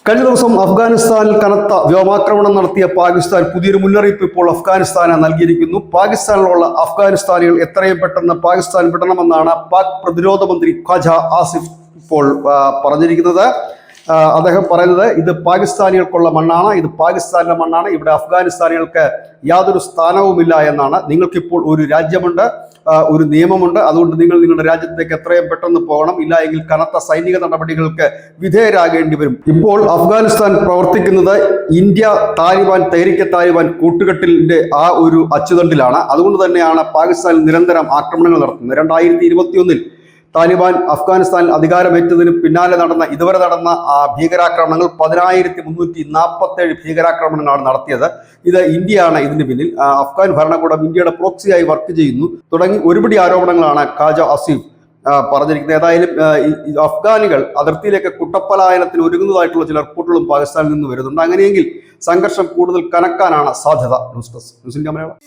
കഴിഞ്ഞ ദിവസം അഫ്ഗാനിസ്ഥാനിൽ കനത്ത വ്യോമാക്രമണം നടത്തിയ പാകിസ്ഥാൻ പുതിയൊരു മുന്നറിയിപ്പ് ഇപ്പോൾ അഫ്ഗാനിസ്ഥാന് നൽകിയിരിക്കുന്നു. പാകിസ്ഥാനിലുള്ള അഫ്ഗാനിസ്ഥാനികൾ എത്രയും പെട്ടെന്ന് പാകിസ്ഥാൻ വിടണമെന്നാണ് പാക് പ്രതിരോധ മന്ത്രി ഖ്വാജ ആസിഫ് ഇപ്പോൾ പറഞ്ഞിരിക്കുന്നത്. അദ്ദേഹം പറയുന്നത് ഇത് പാകിസ്ഥാനികൾക്കുള്ള മണ്ണാണ്, ഇത് പാകിസ്ഥാനിലെ മണ്ണാണ്, ഇവിടെ അഫ്ഗാനിസ്ഥാനികൾക്ക് യാതൊരു സ്ഥാനവുമില്ല എന്നാണ്. നിങ്ങൾക്കിപ്പോൾ ഒരു രാജ്യമുണ്ട്, ഒരു നിയമമുണ്ട്, അതുകൊണ്ട് നിങ്ങൾ നിങ്ങളുടെ രാജ്യത്തേക്ക് എത്രയും പെട്ടെന്ന് പോകണം, ഇല്ല എങ്കിൽ കനത്ത സൈനിക നടപടികൾക്ക് വിധേയരാകേണ്ടി വരും. ഇപ്പോൾ അഫ്ഗാനിസ്ഥാൻ പ്രവർത്തിക്കുന്നത് ഇന്ത്യ താലിബാൻ തെഹ്രീക്കെ താലിബാൻ കൂട്ടുകെട്ടിന്റെ ആ ഒരു അച്ചുതണ്ടിലാണ്. അതുകൊണ്ട് തന്നെയാണ് പാകിസ്ഥാനിൽ നിരന്തരം ആക്രമണങ്ങൾ നടത്തുന്നത്. 2021 താലിബാൻ അഫ്ഗാനിസ്ഥാനിൽ അധികാരമേറ്റതിന് പിന്നാലെ ഇതുവരെ നടന്ന ഭീകരാക്രമണങ്ങൾ 10,347 ഭീകരാക്രമണങ്ങളാണ് നടത്തിയത്. ഇത് ഇന്ത്യയാണ് ഇതിന് പിന്നിൽ. അഫ്ഗാൻ ഭരണകൂടം ഇന്ത്യയുടെ പ്രോക്സിയായി വർക്ക് ചെയ്യുന്നു തുടങ്ങി ഒരുപിടി ആരോപണങ്ങളാണ് ഖ്വാജ ആസിഫ് പറഞ്ഞിരിക്കുന്നത്. ഏതായാലും അഫ്ഗാനികൾ അതിർത്തിയിലേക്ക് കുട്ടപ്പലായനത്തിന് ഒരുങ്ങുന്നതായിട്ടുള്ള ചില റിപ്പോർട്ടുകളും പാകിസ്ഥാനിൽ നിന്ന് വരുന്നുണ്ട്. അങ്ങനെയെങ്കിൽ സംഘർഷം കൂടുതൽ കനക്കാനാണ് സാധ്യത. News desk news India Malayalam.